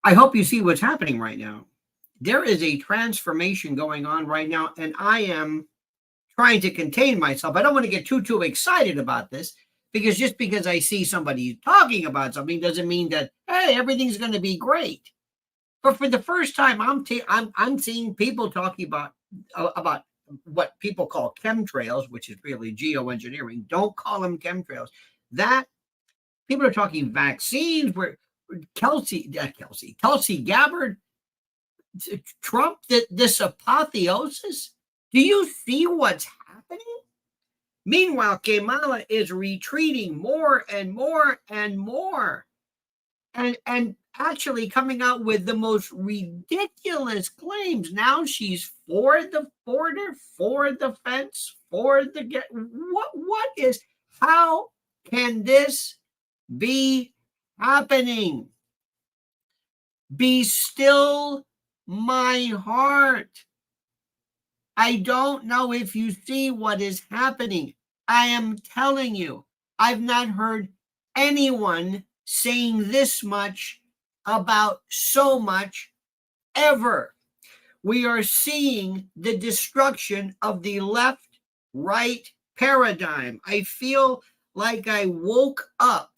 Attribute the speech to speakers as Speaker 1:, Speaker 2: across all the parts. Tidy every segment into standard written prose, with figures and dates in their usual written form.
Speaker 1: I hope you see what's happening right now. There is a transformation going on right now, and I am trying to contain myself. I don't want to get too excited about this, because just because I see somebody talking about something doesn't mean that, hey, everything's going to be great. But for the first time, I'm seeing people talking about what people call chemtrails, which is really geoengineering. Don't call them chemtrails. That people are talking vaccines. Where Kelsey Gabbard, Trump, this apotheosis. Do you see what's happening? Meanwhile, Kamala is retreating more and more and more, and actually coming out with the most ridiculous claims. Now she's for the border, for the fence, for the what is, how can this be happening? Be still, my heart. I don't know if you see what is happening. I am telling you, I've not heard anyone saying this much about so much ever. We are seeing the destruction of the left-right paradigm. I feel like I woke up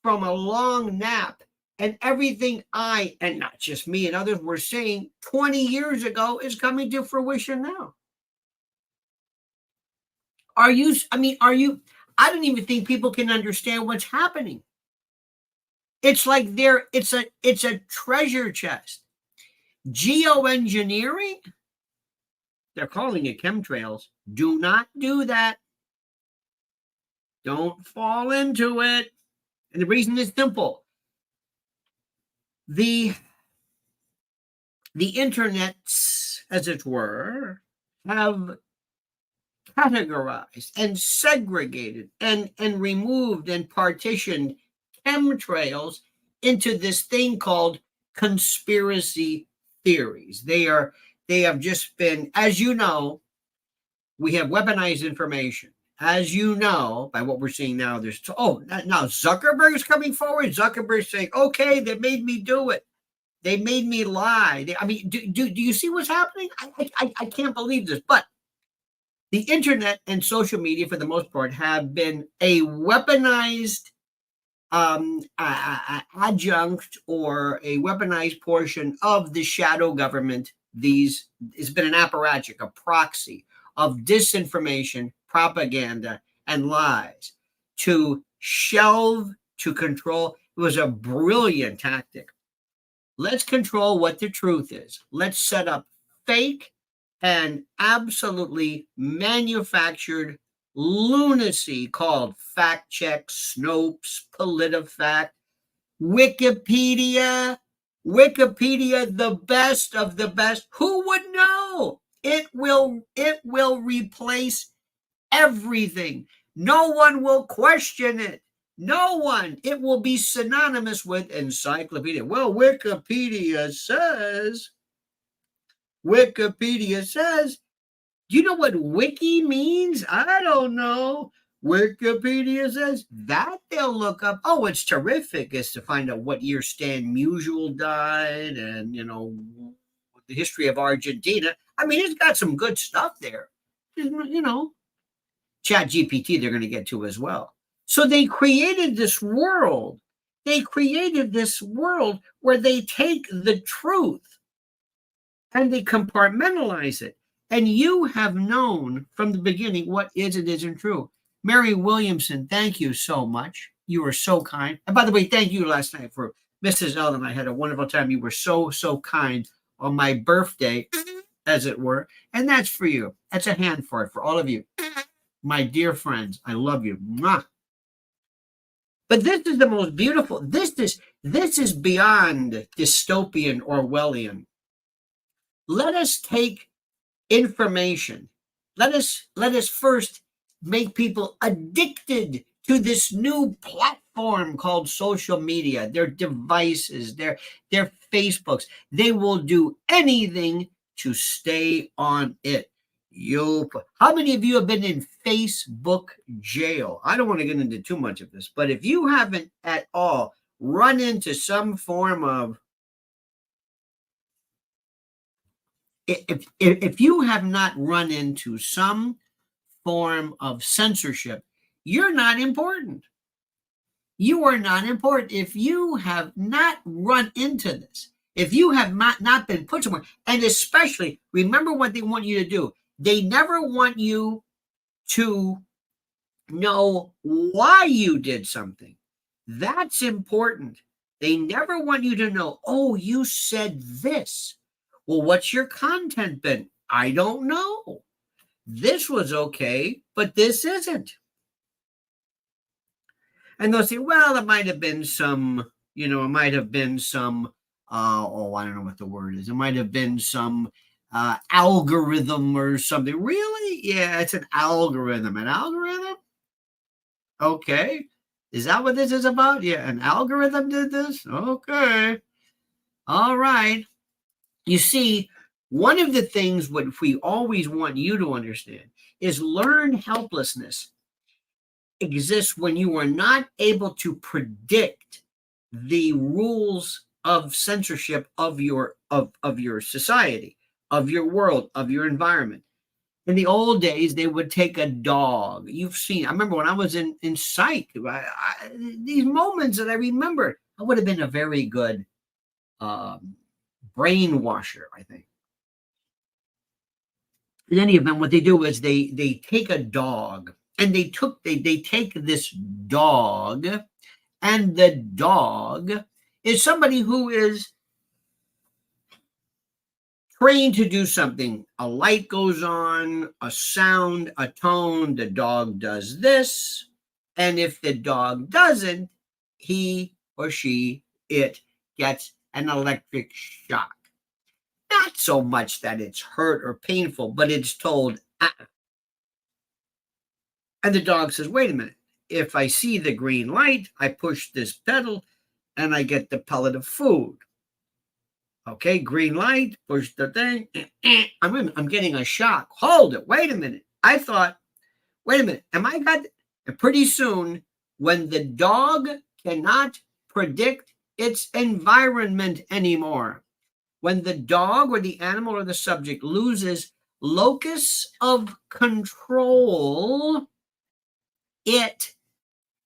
Speaker 1: from a long nap, and everything and not just me and others, were saying 20 years ago is coming to fruition now. I don't even think people can understand what's happening. It's like it's a treasure chest. Geoengineering, they're calling it chemtrails. Do not do that. Don't fall into it. And the reason is simple. The internets, as it were, have categorized and segregated and removed and partitioned chemtrails into this thing called conspiracy theories. They have just been, as you know, we have weaponized information. As you know, by what we're seeing now, now Zuckerberg is coming forward. Zuckerberg saying, okay, they made me do it. They made me lie. Do you see what's happening? I can't believe this. But the internet and social media, for the most part, have been a weaponized adjunct or a weaponized portion of the shadow government. It's been an apparatchik, a proxy of disinformation, propaganda, and lies to shelve, to control. It was a brilliant tactic. Let's control what the truth is. Let's set up fake and absolutely manufactured lunacy called fact check, Snopes, PolitiFact, Wikipedia, the best of the best. Who would know? It will replace everything. No one will question it. No one. It will be synonymous with encyclopedia. Well, Wikipedia says. Do you know what wiki means? I don't know. Wikipedia says that they'll look up. Oh, it's terrific. Is to find out what year Stan Musial died and, the history of Argentina. It's got some good stuff there. Chat GPT they're going to get to as well. So they created this world. Where they take the truth and they compartmentalize it. And you have known from the beginning what is and isn't true. Mary Williamson, thank you so much. You were so kind. And by the way, thank you last night for Mrs. Ellen. I had a wonderful time. You were so kind on my birthday, as it were. And that's for you. That's a hand for all of you. My dear friends, I love you. Mwah. But this is the most beautiful. This is beyond dystopian Orwellian. Let us take information. Let us first make people addicted to this new platform called social media, their devices, their Facebooks. They will do anything to stay on it. How many of you have been in Facebook jail? I don't want to get into too much of this, but if you haven't at all run into some form of If you have not run into some form of censorship, you're not important. You are not important if you have not run into this. If you have not been put somewhere, and especially remember what they want you to do. They never want you to know why you did something. That's important. They never want you to know, oh, you said this. Well, what's your content been? I don't know. This was okay, but this isn't. And they'll say, well, it might have been some, it might have been some, I don't know what the word is. It might have been some algorithm or something. Really? Yeah, it's an algorithm. An algorithm? Okay. Is that what this is about? Yeah, an algorithm did this? Okay. All right. You see, one of the things what we always want you to understand is learned helplessness exists when you are not able to predict the rules of censorship of your society, of your world, of your environment. In the old days, they would take a dog. I remember when I was in psych, these moments that I remember, I would have been a very good brainwasher, I think. In any event, what they do is they take a dog, and they take this dog, and the dog is somebody who is trained to do something. A light goes on, a sound, a tone, the dog does this. And if the dog doesn't, he or she, it gets an electric shock. Not so much that it's hurt or painful, but it's told, And the dog says, wait a minute. If I see the green light, I push this pedal and I get the pellet of food. Okay, green light, push the thing. I'm getting a shock. Hold it. Wait a minute. I thought, wait a minute. And pretty soon, when the dog cannot predict its environment anymore, when the dog or the animal or the subject loses locus of control, it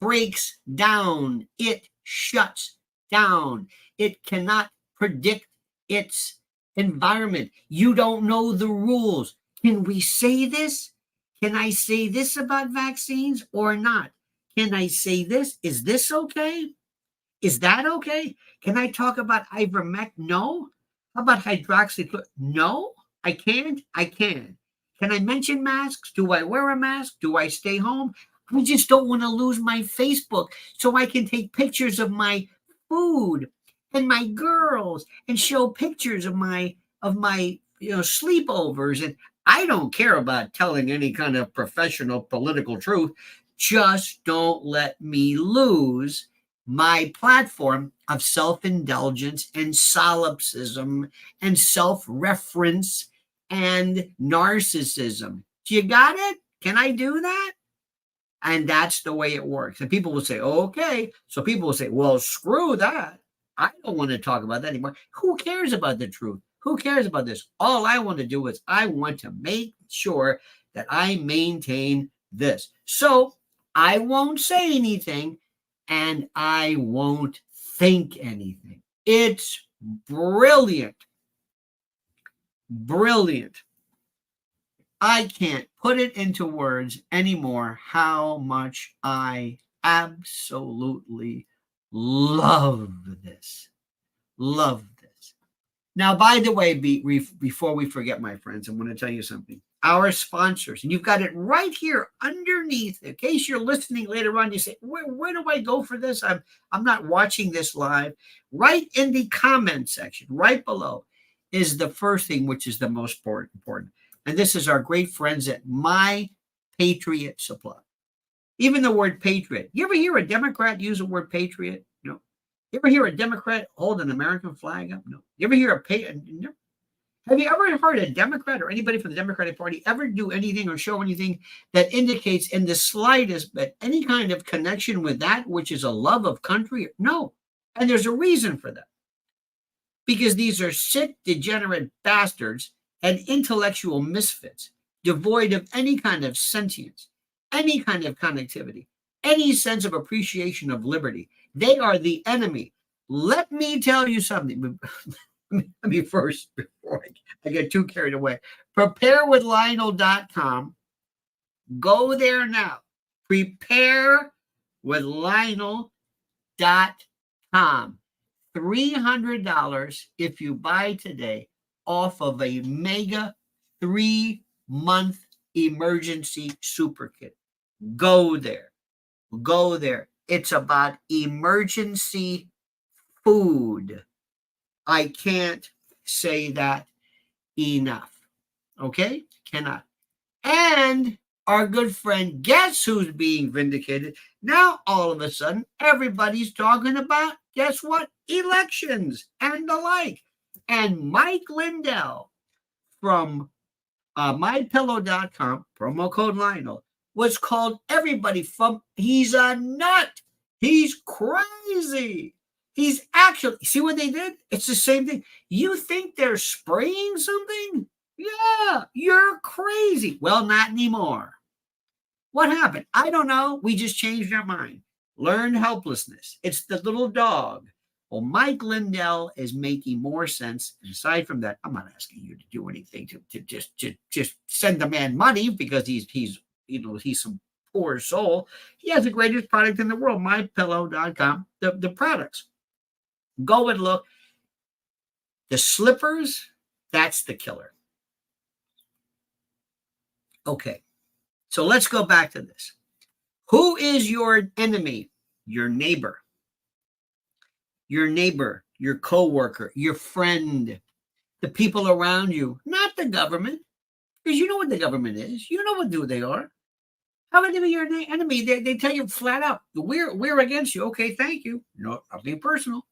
Speaker 1: breaks down. It shuts down. It cannot predict its environment. You don't know the rules. Can we say this? Can I say this about vaccines or not? Can I say this? Is this okay? Is that okay? Can I talk about ivermectin? No. How about hydroxychloroquine? No, I can't. I can. Can I mention masks? Do I wear a mask? Do I stay home? I just don't want to lose my Facebook so I can take pictures of my food and my girls and show pictures of my sleepovers. And I don't care about telling any kind of professional political truth. Just don't let me lose my platform of self-indulgence and solipsism and self-reference and narcissism. You got it? Can I do that? And that's the way it works. And people will say, okay. So people will say, well, screw that. I don't want to talk about that anymore. Who cares about the truth? Who cares about this? All I want to do is I want to make sure that I maintain this. So I won't say anything and I won't think anything. It's brilliant. Brilliant. I can't put it into words anymore how much I absolutely love this. Love this. Now, by the way, before we forget, my friends, I'm going to tell you something. Our sponsors, and you've got it right here underneath. In case you're listening later on, you say, where do I go for this? I'm not watching this live. Right in the comment section, right below, is the first thing, which is the most important. And this is our great friends at My Patriot Supply. Even the word patriot. You ever hear a Democrat use the word patriot? No. You ever hear a Democrat hold an American flag up? No. You ever hear a patriot? No. Have you ever heard a Democrat or anybody from the Democratic Party ever do anything or show anything that indicates in the slightest but any kind of connection with that which is a love of country? No. And there's a reason for that. Because these are sick, degenerate bastards and intellectual misfits, devoid of any kind of sentience, any kind of connectivity, any sense of appreciation of liberty. They are the enemy. Let me tell you something. Let me first, before I get too carried away, preparewithlionel.com. Go there now. Preparewithlionel.com. $300 if you buy today off of a mega 3-month emergency super kit. Go there. Go there. It's about emergency food. I can't say that enough. Okay? Cannot. And our good friend, guess who's being vindicated? Now, all of a sudden, everybody's talking about, guess what? Elections and the like. And Mike Lindell from mypillow.com, promo code Lionel, was called everybody from, he's a nut. He's crazy. He's actually, see what they did? It's the same thing. You think they're spraying something? Yeah, you're crazy. Well, not anymore. What happened? I don't know. We just changed our mind. Learned helplessness. It's the little dog. Well, Mike Lindell is making more sense. And aside from that, I'm not asking you to do anything to just send the man money because he's some poor soul. He has the greatest product in the world, mypillow.com, the products. Go and look. The slippers, that's the killer. Okay, so let's go back to this. Who is your enemy? Your neighbor. Your neighbor, your coworker, your friend, the people around you, not the government, because you know what the government is. You know who they are. How would they be your enemy? They tell you flat out, we're against you. Okay, thank you. No, nothing personal.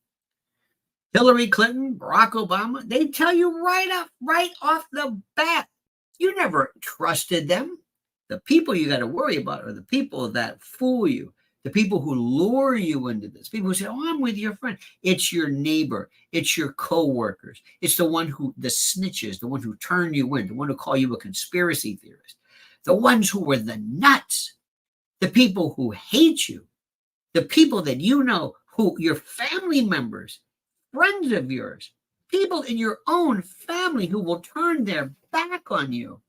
Speaker 1: Hillary Clinton, Barack Obama, they tell you right off the bat. You never trusted them. The people you got to worry about are the people that fool you, the people who lure you into this, people who say, oh, I'm with your friend. It's your neighbor. It's your coworkers. It's the snitches, the one who turn you in, the one who call you a conspiracy theorist, the ones who were the nuts, the people who hate you, the people that you know, who your family members, friends of yours, people in your own family who will turn their back on you.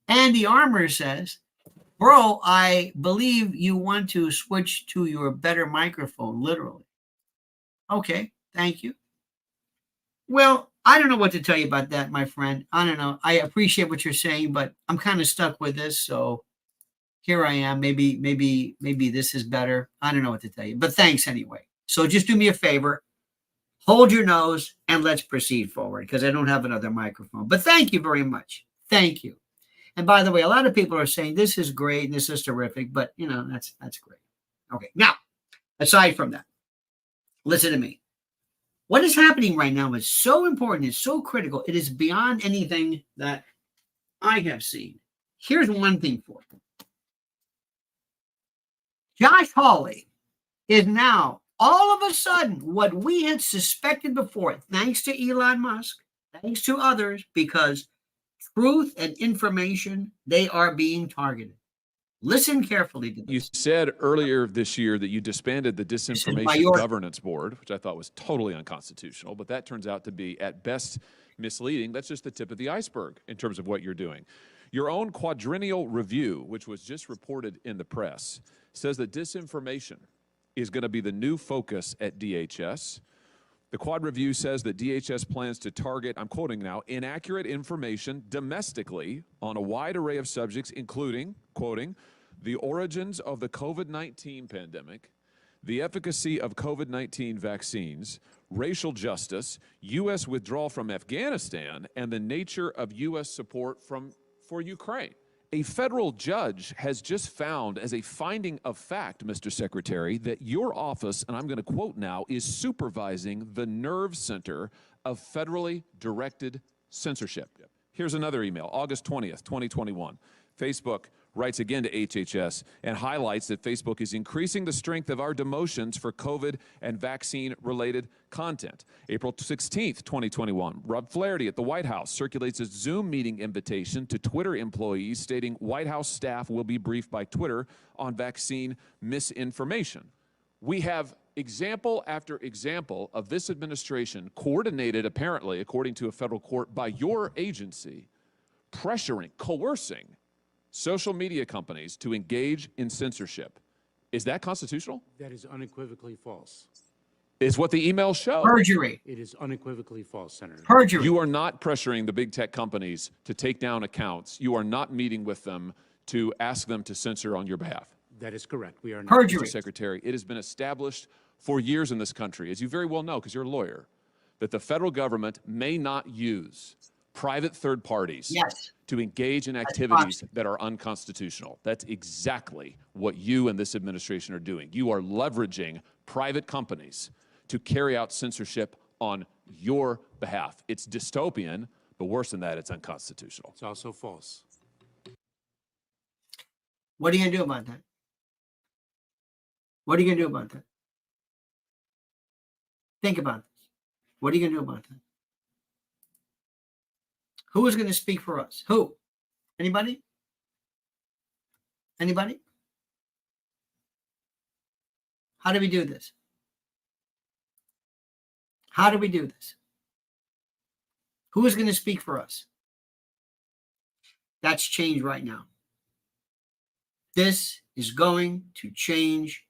Speaker 1: Andy Armour says, bro, I believe you want to switch to your better microphone, literally. Okay, thank you. Well, I don't know what to tell you about that, my friend. I don't know. I appreciate what you're saying, but I'm kind of stuck with this, so here I am. Maybe this is better. I don't know what to tell you, but thanks anyway. So just do me a favor. Hold your nose and let's proceed forward because I don't have another microphone. But thank you very much. Thank you. And by the way, a lot of people are saying this is great and this is terrific, but that's great. Okay. Now, aside from that, listen to me. What is happening right now is so important. It's so critical. It is beyond anything that I have seen. Here's one thing for you. Josh Hawley is now all of a sudden what we had suspected before, thanks to Elon Musk, thanks to others, because truth and information, they are being targeted. Listen carefully to this.
Speaker 2: You said earlier this year that you disbanded the Disinformation Governance Board, which I thought was totally unconstitutional, but that turns out to be, at best, misleading. That's just the tip of the iceberg in terms of what you're doing. Your own quadrennial review, which was just reported in the press, says that disinformation is going to be the new focus at DHS. The Quad Review says that DHS plans to target, I'm quoting now, inaccurate information domestically on a wide array of subjects, including, quoting, the origins of the COVID-19 pandemic, the efficacy of COVID-19 vaccines, racial justice, U.S. withdrawal from Afghanistan, and the nature of U.S. support for Ukraine. A federal judge has just found as a finding of fact, Mr. Secretary, that your office, and I'm going to quote now, is supervising the nerve center of federally directed censorship. Here's another email, August 20th, 2021. Facebook, writes again to HHS and highlights that Facebook is increasing the strength of our demotions for COVID and vaccine-related content. April 16th, 2021, Rob Flaherty at the White House circulates a Zoom meeting invitation to Twitter employees stating White House staff will be briefed by Twitter on vaccine misinformation. We have example after example of this administration coordinated, apparently, according to a federal court, by your agency, pressuring, coercing social media companies to engage in censorship. Is that constitutional?
Speaker 3: That is unequivocally false.
Speaker 2: Is what the emails show.
Speaker 1: Perjury.
Speaker 3: It is unequivocally false, Senator.
Speaker 1: Perjury.
Speaker 2: You are not pressuring the big tech companies to take down accounts. You are not meeting with them to ask them to censor on your behalf.
Speaker 3: That is correct. We are not.
Speaker 1: Perjury.
Speaker 2: Mr. Secretary, it has been established for years in this country, as you very well know because you're a lawyer, that the federal government may not use private third parties to engage in activities that are unconstitutional. That's exactly what you and this administration are doing. You are leveraging private companies to carry out censorship on your behalf. It's dystopian, but worse than that, it's unconstitutional.
Speaker 3: It's also false.
Speaker 1: What are you going to do about that? What are you going to do about that? Think about this. What are you going to do about that? Who is going to speak for us? Who? Anybody? Anybody? How do we do this? How do we do this? Who is going to speak for us? That's change right now. This is going to change.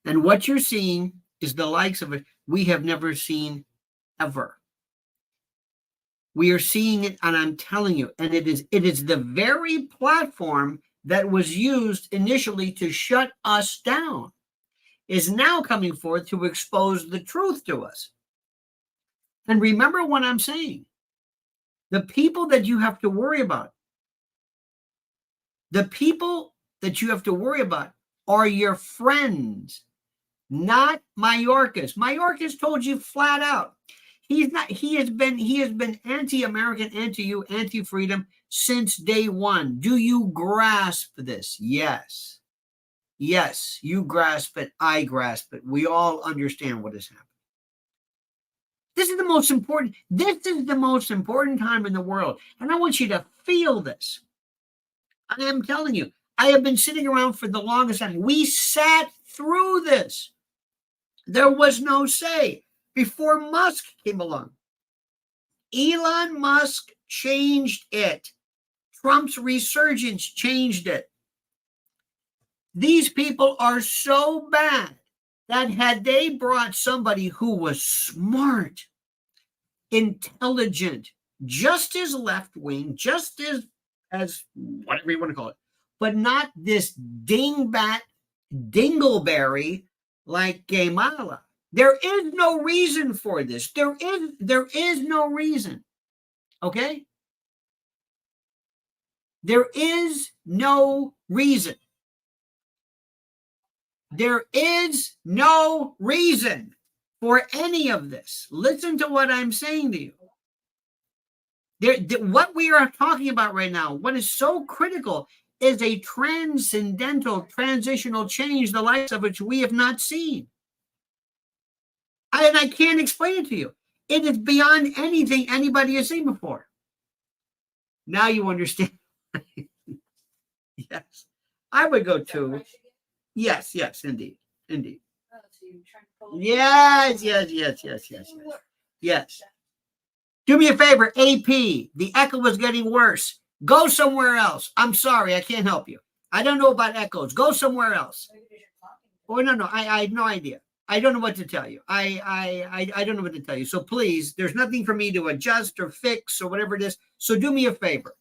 Speaker 1: And what you're seeing is the likes of it we have never seen ever. We are seeing it, and I'm telling you, and it is the very platform that was used initially to shut us down is now coming forth to expose the truth to us. And remember what I'm saying. The people that you have to worry about, the people that you have to worry about are your friends, not Mayorkas. Mayorkas told you flat out. He's not, he has been anti-American, anti-you, anti-freedom since day one. Do you grasp this? Yes. Yes, you grasp it. I grasp it. We all understand what has happened. This is the most important. This is the most important time in the world. And I want you to feel this. I am telling you, I have been sitting around for the longest time. We sat through this. There was no say before Musk came along. Elon Musk changed it. Trump's resurgence changed it. These people are so bad that had they brought somebody who was smart, intelligent, just as left-wing, just as whatever you want to call it, but not this dingbat, dingleberry like Kamala. There is no reason for this. There is no reason. Okay? There is no reason. There is no reason for any of this. Listen to what I'm saying to you. What we are talking about right now, what is so critical, is a transcendental, transitional change, the likes of which we have not seen. And I can't explain it to you. It is beyond anything anybody has seen before. Now you understand. Yes. I would go to. Yes, indeed. Yes. Do me a favor, AP. The echo was getting worse. Go somewhere else. I'm sorry, I can't help you. I don't know about echoes. Go somewhere else. Oh, no, I have no idea. I don't know what to tell you. I don't know what to tell you. So please, there's nothing for me to adjust or fix or whatever it is. So do me a favor.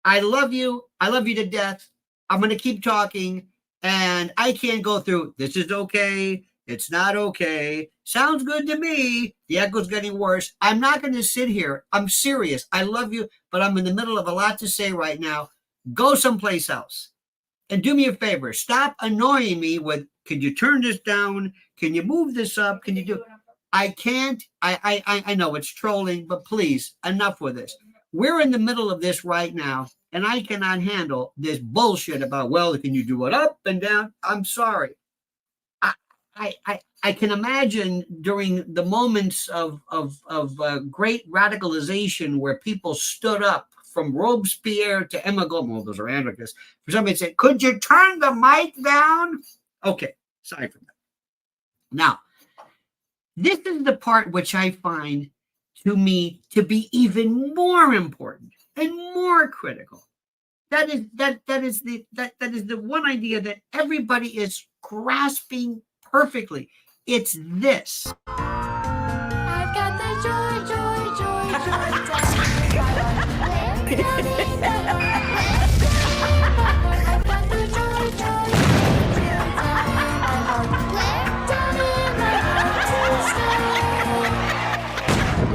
Speaker 1: I love you. I love you to death. I'm going to keep talking. And I can't go through, this is okay, it's not okay, sounds good to me, the echo's getting worse. I'm not going to sit here. I'm serious. I love you, but I'm in the middle of a lot to say right now. Go someplace else. And do me a favor. Stop annoying me with, could you turn this down? Can you move this up? Can you do? I can't. I know it's trolling, but please, enough with this. we're in the middle of this right now, and I cannot handle this bullshit about, well, can you do it up and down? I'm sorry. I can imagine during the moments of great radicalization where people stood up from Robespierre to Emma Goldman. Well, those are anarchists. For somebody said, could you turn the mic down? Okay, sorry for that. Now, this is the part which I find to me to be even more important and more critical. That is the one idea that everybody is grasping perfectly. It's this.
Speaker 4: I've got the joy, joy, joy,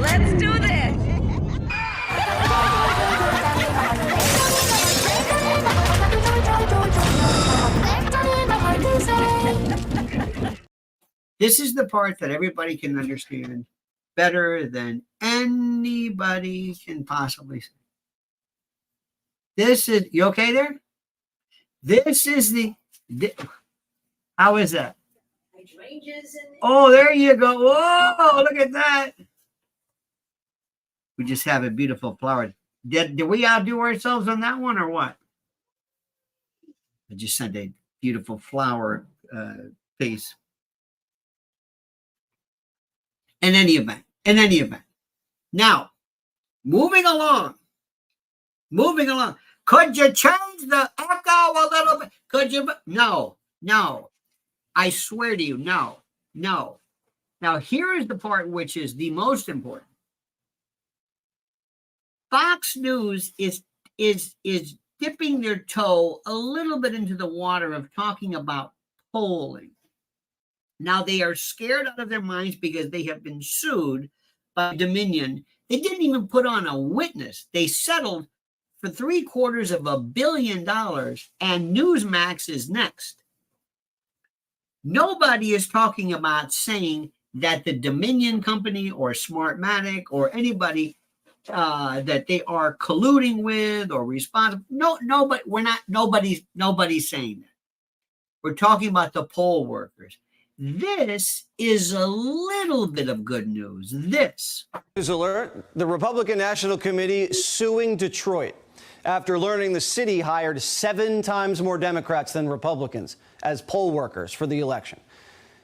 Speaker 5: Let's do this.
Speaker 1: This is the part that everybody can understand better than anybody can possibly say. This is, you okay there? This is how is that? Oh, there you go. Whoa, look at that. We just have a beautiful flower. Did we outdo ourselves on that one or what? I just sent a beautiful flower piece. In any event. Now, moving along. Could you change the echo a little bit? Could you? No. I swear to you, no. Now, here is the part which is the most important. Fox News is dipping their toe a little bit into the water of talking about polling. Now, they are scared out of their minds because they have been sued by Dominion. They didn't even put on a witness. They settled for $750 million, and Newsmax is next. Nobody is talking about saying that the Dominion company or Smartmatic or anybody that they are colluding with or responsible. No, but we're not. Nobody's saying that. We're talking about the poll workers. This is a little bit of good news. This.
Speaker 6: News alert, the Republican National Committee suing Detroit after learning the city hired 7 times more Democrats than Republicans as poll workers for the election.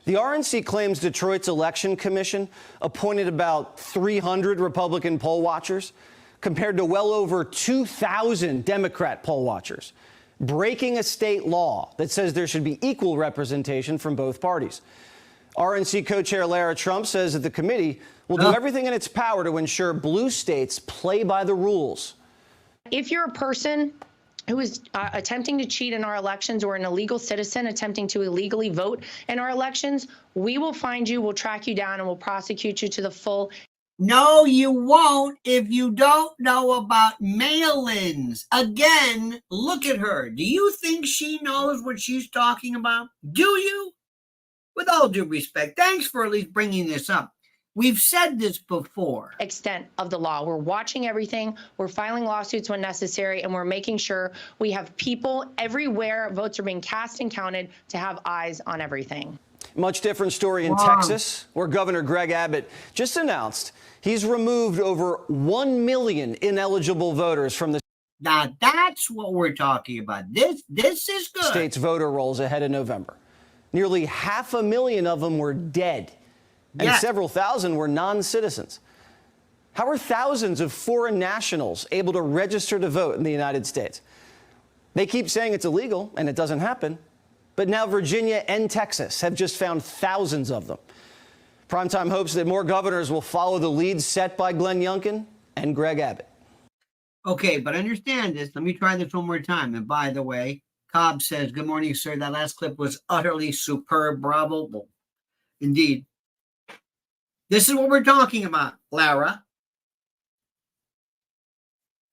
Speaker 6: The RNC claims Detroit's election commission appointed about 300 Republican poll watchers compared to well over 2,000 Democrat poll watchers, breaking a state law that says there should be equal representation from both parties. RNC co-chair Lara Trump says that the committee will do everything in its power to ensure blue states play by the rules.
Speaker 7: If you're a person who is attempting to cheat in our elections or an illegal citizen attempting to illegally vote in our elections, we will find you, we'll track you down, and we'll prosecute you to the full.
Speaker 1: No, you won't if you don't know about mail-ins. Again, look at her. Do you think she knows what she's talking about? Do you? With all due respect, thanks for at least bringing this up. We've said this before.
Speaker 7: Extent of the law. We're watching everything. We're filing lawsuits when necessary, and we're making sure we have people everywhere votes are being cast and counted to have eyes on everything.
Speaker 6: Much different story in Texas, where Governor Greg Abbott just announced he's removed over 1 million ineligible voters from the
Speaker 1: Now that's what we're talking about. This is good.
Speaker 6: state's voter rolls ahead of November. Nearly 500,000 of them were dead, and several thousand were non-citizens. How are thousands of foreign nationals able to register to vote in the United States? They keep saying it's illegal, and it doesn't happen. But now Virginia and Texas have just found thousands of them. Primetime hopes that more governors will follow the lead set by Glenn Youngkin and Greg Abbott.
Speaker 1: Okay, but understand this. Let me try this one more time. And by the way, Cobb says, good morning, sir. That last clip was utterly superb. Bravo. Well, indeed. This is what we're talking about, Lara.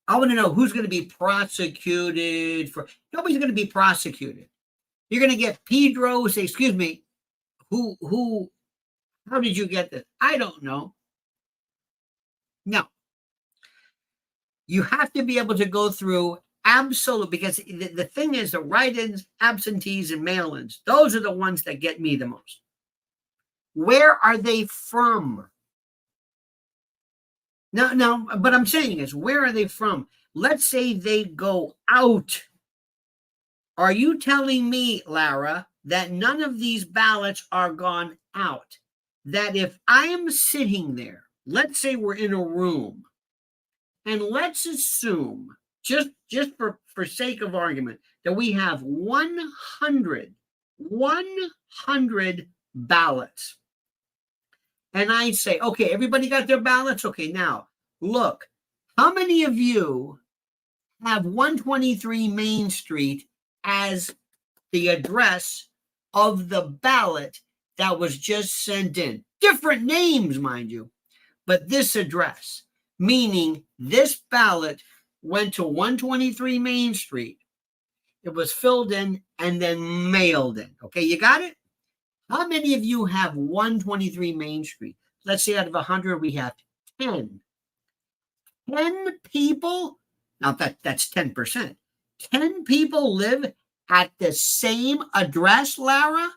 Speaker 1: I want to know who's going to be prosecuted for. Nobody's going to be prosecuted. You're going to get Pedro say, excuse me, who, how did you get this? I don't know. No. You have to be able to go through absolute, because the thing is, the write-ins, absentees, and mail-ins, those are the ones that get me the most. Where are they from? No, but I'm saying is, where are they from? Let's say they go out. Are you telling me, Lara, that none of these ballots are gone out? That if I am sitting there, let's say we're in a room, and let's assume, just for sake of argument, that we have 100 ballots. And I say, okay, everybody got their ballots? Okay, now, look, how many of you have 123 Main Street as the address of the ballot that was just sent in? Different names, mind you, but this address, meaning this ballot went to 123 Main Street. It was filled in and then mailed in. Okay, you got it? How many of you have 123 Main Street? Let's say out of 100, we have 10. 10 people? Now that's 10%. 10 people live at the same address, Lara?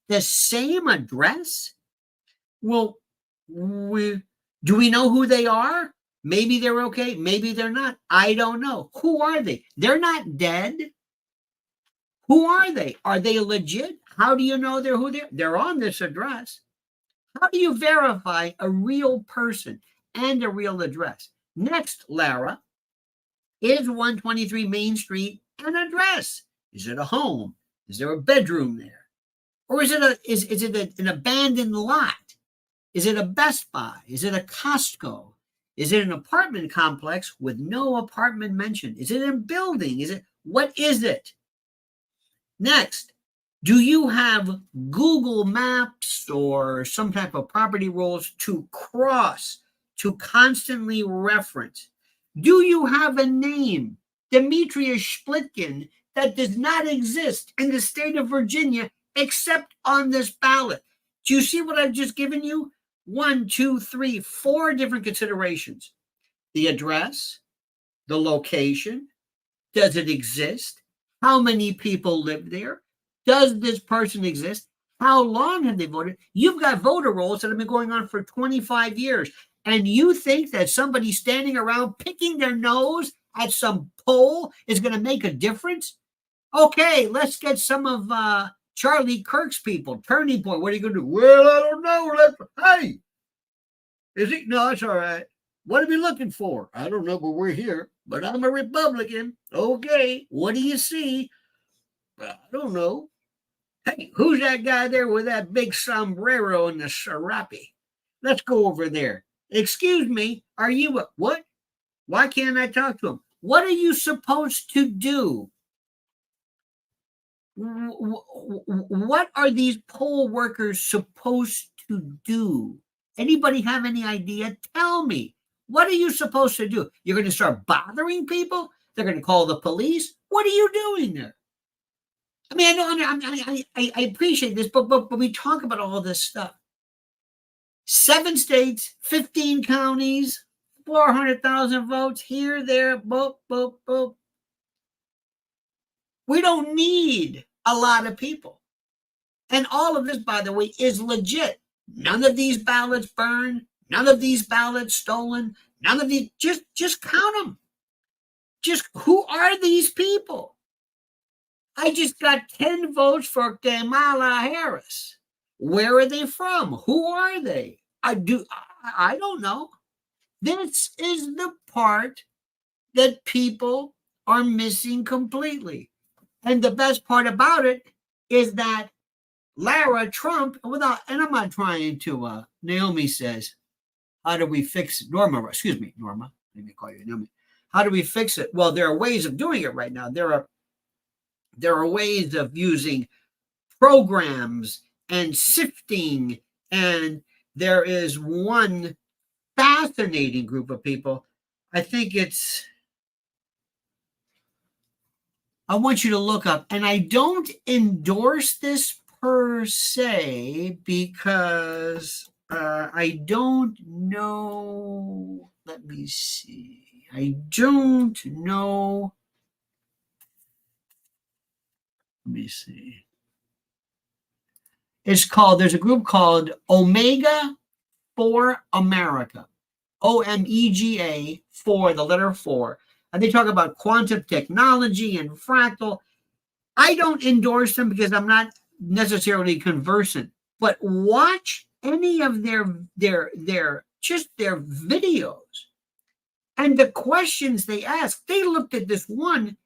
Speaker 1: The same address? Well, do we know who they are? Maybe they're okay. Maybe they're not. I don't know. Who are they? They're not dead. Who are they? Are they legit? How do you know they're who they're on this address? How do you verify a real person and a real address? Next, Lara, is 123 Main Street an address? Is it a home? Is there a bedroom there? Or is it an abandoned lot? Is it a Best Buy? Is it a Costco? Is it an apartment complex with no apartment mentioned? Is it a building? What is it? Next, do you have Google Maps or some type of property rules to cross, to constantly reference? Do you have a name, Demetrius Splitkin, that does not exist in the state of Virginia except on this ballot? Do you see what I've just given you? 1, 2, 3, 4 different considerations. The address, the location, does it exist? How many people live there? Does this person exist? How long have they voted? You've got voter rolls that have been going on for 25 years. And you think that somebody standing around picking their nose at some poll is going to make a difference? Okay, let's get some of Charlie Kirk's people. Turning Point, what are you going to do? Well, I don't know. Hey, is it? No, it's all right. What are we looking for? I don't know, but we're here. But I'm a Republican. Okay, what do you see? I don't know. Hey, who's that guy there with that big sombrero and the serape? Let's go over there. Excuse me, are you what? Why can't I talk to him? What are you supposed to do? What are these poll workers supposed to do? Anybody have any idea? Tell me. What are you supposed to do? You're going to start bothering people? They're going to call the police? What are you doing there? I mean, I appreciate this, but we talk about all this stuff. 7 states, 15 counties, 400,000 votes here, there, boop, boop, boop. We don't need a lot of people. And all of this, by the way, is legit. None of these ballots burned. None of these ballots stolen. None of these, just count them. Just who are these people? I just got 10 votes for Kamala Harris. Where are they from? Who are they? I don't know. This is the part that people are missing completely. And the best part about it is that Lara Trump, and I'm not trying to, Naomi says, how do we fix it? Norma, let me call you Naomi. How do we fix it? Well, there are ways of doing it right now. There are ways of using programs and sifting, and there is one fascinating group of people. I want you to look up, and I don't endorse this per se because I don't know. Let me see. I don't know. Let me see. There's a group called Omega for America. OMEGA, for the letter 4. And they talk about quantum technology and fractal. I don't endorse them because I'm not necessarily conversant, but watch any of their videos and the questions they ask. They looked at this one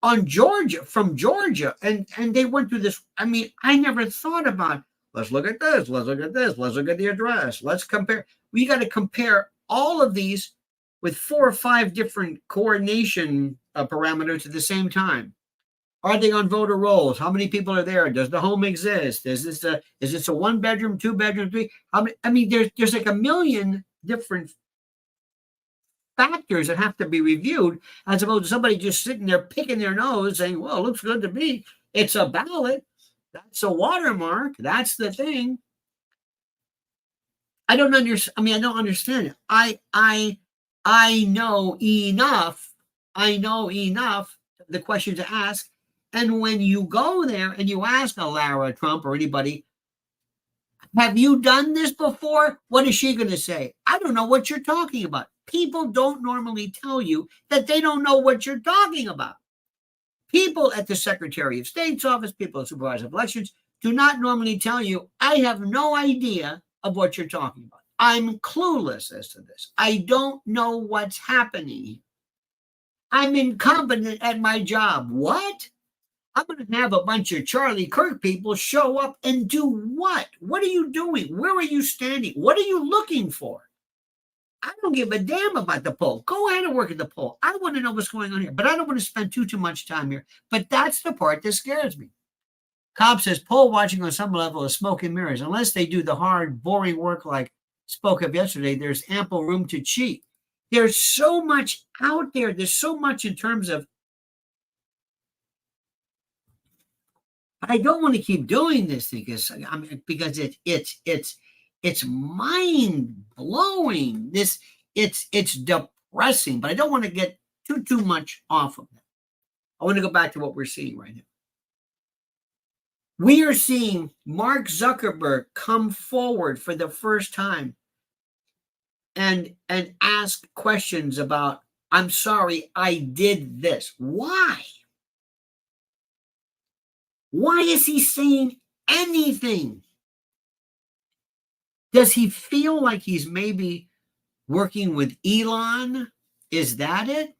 Speaker 1: on Georgia, from Georgia, and they went through this. I mean, I never thought about, let's look at this, let's look at this, let's look at the address, let's compare. We got to compare all of these with 4 or 5 different coordination parameters at the same time. Are they on voter rolls? How many people are there? Does the home exist? Is this a 1-bedroom, 2-bedroom, 3? I mean, there's like a million different factors that have to be reviewed, as opposed to somebody just sitting there picking their nose saying, well, it looks good to me. It's a ballot. That's a watermark. That's the thing. I don't understand. I mean, I don't understand it. I know enough. I know enough the question to ask. And when you go there and you ask a Lara Trump or anybody, have you done this before? What is she going to say? I don't know what you're talking about. People don't normally tell you that they don't know what you're talking about. People at the Secretary of State's office, people at Supervisor of Elections, do not normally tell you, I have no idea of what you're talking about. I'm clueless as to this. I don't know what's happening. I'm incompetent at my job. What? I'm going to have a bunch of Charlie Kirk people show up and do what? What are you doing? Where are you standing? What are you looking for? I don't give a damn about the poll. Go ahead and work at the poll. I want to know what's going on here, but I don't want to spend too much time here. But that's the part that scares me. Cobb says poll watching on some level is smoke and mirrors. Unless they do the hard, boring work like spoke of yesterday, there's ample room to cheat. There's so much out there. There's so much in terms of, I don't want to keep doing this thing because it's mind blowing. It's depressing, but I don't want to get too much off of that. I want to go back to what we're seeing right now. We are seeing Mark Zuckerberg come forward for the first time and ask questions about, I'm sorry, I did this. Why? Why is he saying anything? Does he feel like he's maybe working with Elon? Is that it?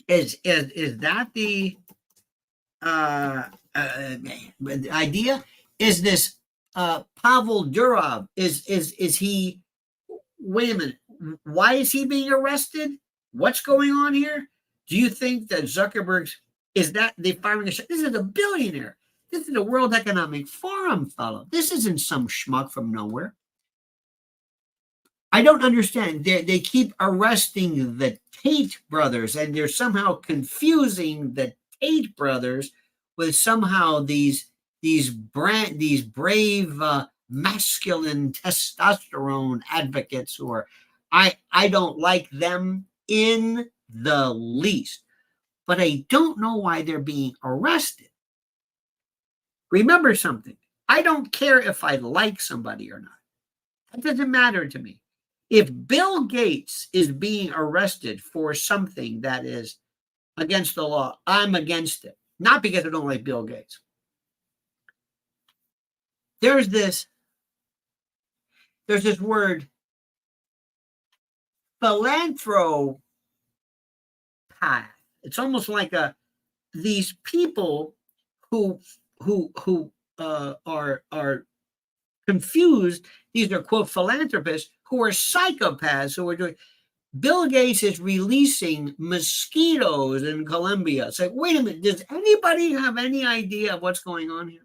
Speaker 1: Is that the idea? Is this Pavel Durov? Is he? Wait a minute. Why is he being arrested? What's going on here? Do you think that Zuckerberg's, is that they firing a shot? This is a billionaire. This is the World Economic Forum fellow. This isn't some schmuck from nowhere. I don't understand. They keep arresting the Tate brothers, and they're somehow confusing the Tate brothers with somehow these brave masculine testosterone advocates who are, I don't like them in the least, but I don't know why they're being arrested. Remember something. I don't care if I like somebody or not. That doesn't matter to me. If Bill Gates is being arrested for something that is against the law, I'm against it. Not because I don't like Bill Gates. There's this word, philanthropath. It's almost like these people who are confused. These are, quote, philanthropists who are psychopaths who are doing. Bill Gates is releasing mosquitoes in Colombia. It's like, wait a minute, does anybody have any idea of what's going on here?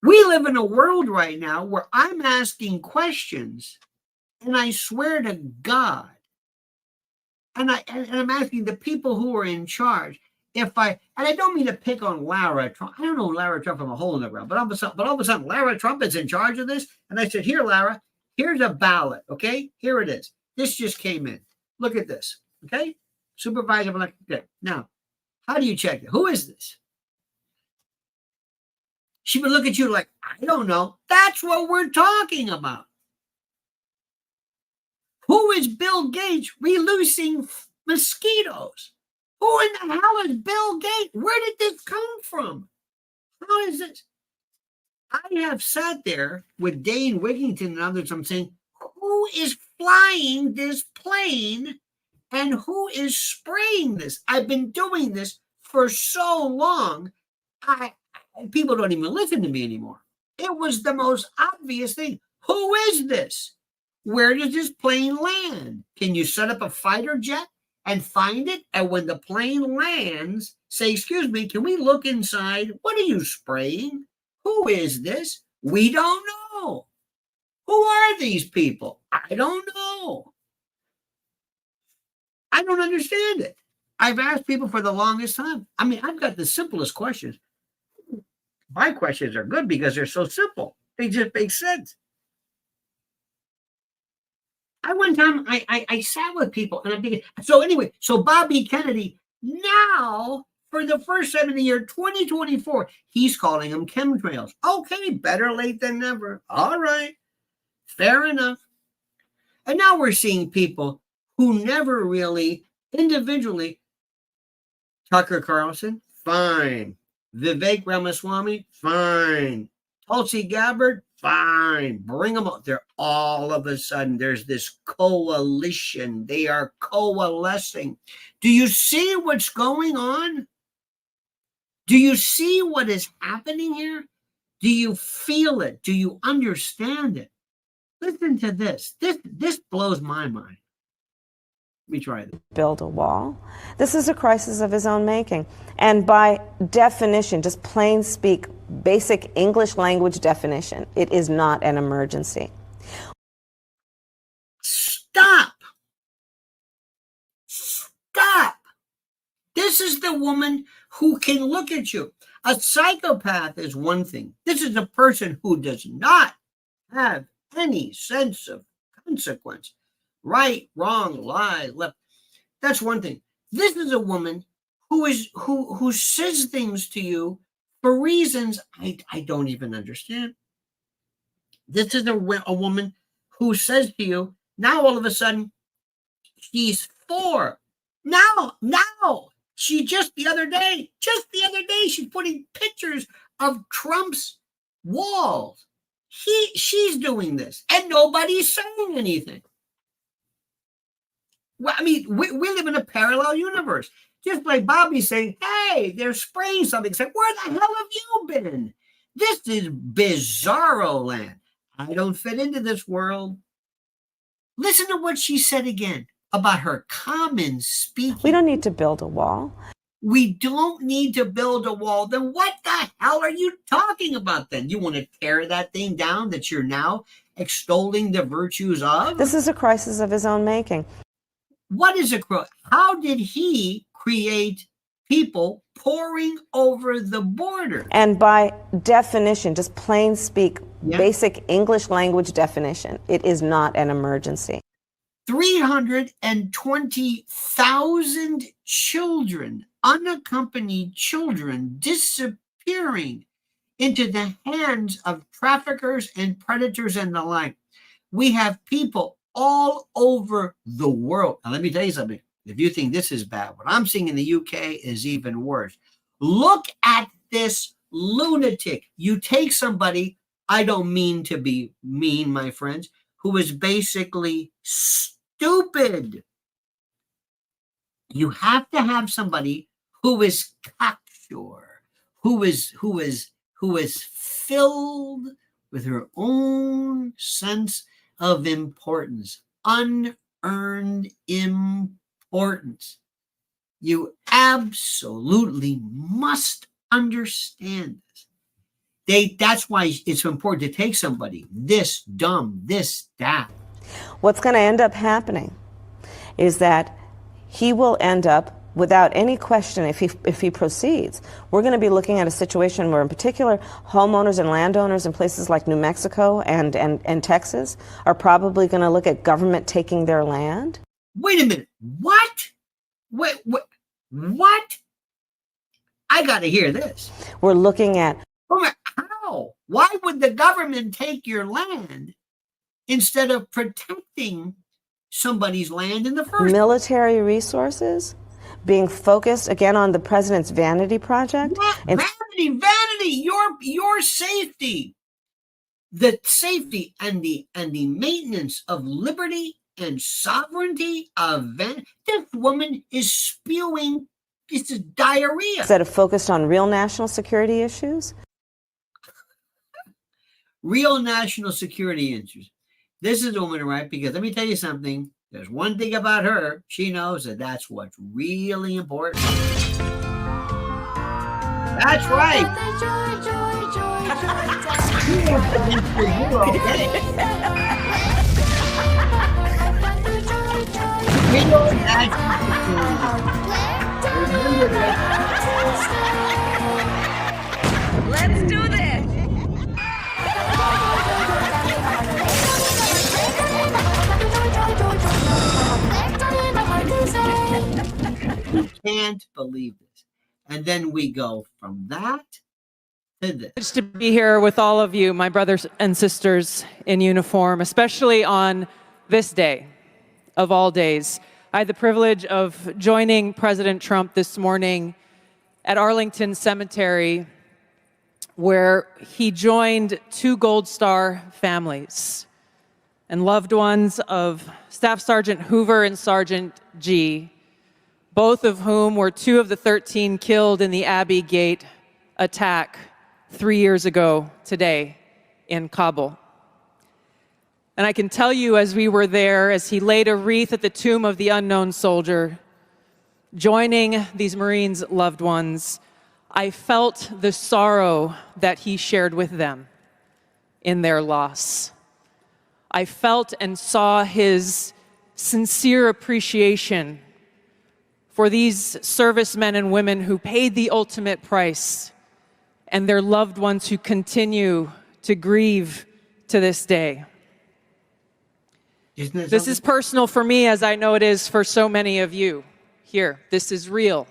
Speaker 1: We live in a world right now where I'm asking questions, and I swear to God, and I'm asking the people who are in charge, and I don't mean to pick on Lara Trump. I don't know Lara Trump from a hole in the ground, but all of a sudden, Lara Trump is in charge of this. And I said, here, Lara, here's a ballot. Okay, here it is. This just came in. Look at this. Okay? Supervisor of electric debt. Now, how do you check it? Who is this? She would look at you like, I don't know. That's what we're talking about. Who is Bill Gates releasing mosquitoes? Who in the hell is Bill Gates? Where did this come from? How is this? I have sat there with Dane Wigington and others. I'm saying, who is flying this plane and who is spraying this? I've been doing this for so long. People don't even listen to me anymore. It was the most obvious thing. Who is this? Where does this plane land? Can you set up a fighter jet and find it? And when the plane lands, say, excuse me, can we look inside? What are you spraying? Who is this? We don't know. Who are these people? I don't know. I don't understand it. I've asked people for the longest time. I mean, I've got the simplest questions. My questions are good because they're so simple. They just make sense. One time I sat with people and I'm thinking, so anyway, so Bobby Kennedy now for the first time in the year 2024, he's calling them chemtrails. Okay, better late than never. All right, fair enough. And now we're seeing people who never really individually, Tucker Carlson, fine. Vivek Ramaswamy, fine. Tulsi Gabbard, fine. Bring them up. They're all of a sudden, there's this coalition. They are coalescing. Do you see what's going on? Do you see what is happening here? Do you feel it? Do you understand it? Listen to this. This blows my mind. Let me try this.
Speaker 5: Build a wall. This is a crisis of his own making. And by definition, just plain speak, basic English language definition, it is not an emergency.
Speaker 1: Stop. Stop. This is the woman who can look at you. A psychopath is one thing. This is a person who does not have any sense of consequence. Right, wrong, lie, left. That's one thing. This is a woman who says things to you for reasons I don't even understand. This is a woman who says to you, now all of a sudden, she's for. Now, she just the other day, she's putting pictures of Trump's walls. She's doing this, and nobody's saying anything. Well, I mean, we live in a parallel universe. Just like Bobby's saying, hey, they're spraying something. Say, where the hell have you been? This is bizarro land. I don't fit into this world. Listen to what she said again about her common speaking.
Speaker 5: We don't need to build a wall.
Speaker 1: We don't need to build a wall. Then what the hell are you talking about then? You want to tear that thing down that you're now extolling the virtues of?
Speaker 5: This is a crisis of his own making.
Speaker 1: What is a crisis? How did he create people pouring over the border?
Speaker 5: And by definition, just plain speak, basic English language definition, it is not an emergency.
Speaker 1: 320,000 children, unaccompanied children, disappearing into the hands of traffickers and predators and the like. We have people all over the world. Now, let me tell you something. If you think this is bad, what I'm seeing in the UK is even worse. Look at this lunatic. You take somebody, I don't mean to be mean, my friends, who is basically stupid. You have to have somebody who is cocksure, who is filled with her own sense of importance, unearned importance. You absolutely must understand this. That's why it's important to take somebody this dumb, this daft.
Speaker 5: What's going to end up happening is that he will end up without any question, if he proceeds, we're going to be looking at a situation where, in particular, homeowners and landowners in places like New Mexico and Texas are probably going to look at government taking their land.
Speaker 1: Wait a minute. What? Wait, what? I got to hear this.
Speaker 5: We're looking at...
Speaker 1: How? Why would the government take your land instead of protecting somebody's land in the first place?
Speaker 5: Military resources being focused again on the president's vanity project.
Speaker 1: Vanity, your safety, the safety and the maintenance of liberty and sovereignty of vanity. This woman is spewing. This is diarrhea.
Speaker 5: Instead of focused on real national security issues.
Speaker 1: Real national security issues. This is a woman, right? Because let me tell you something. There's one thing about her. She knows that that's what's really important. That's right. Real national security.
Speaker 8: Let's do this.
Speaker 1: We can't believe this. And then we go from that to this.
Speaker 9: It's to be here with all of you, my brothers and sisters in uniform, especially on this day of all days. I had the privilege of joining President Trump this morning at Arlington Cemetery, where he joined two Gold Star families and loved ones of Staff Sergeant Hoover and Sergeant G, both of whom were two of the 13 killed in the Abbey Gate attack 3 years ago today in Kabul. And I can tell you, as we were there, as he laid a wreath at the tomb of the unknown soldier, joining these Marines' loved ones, I felt the sorrow that he shared with them in their loss. I felt and saw his sincere appreciation for these servicemen and women who paid the ultimate price and their loved ones who continue to grieve to this day. This is personal for me, as I know it is for so many of you here. This is real.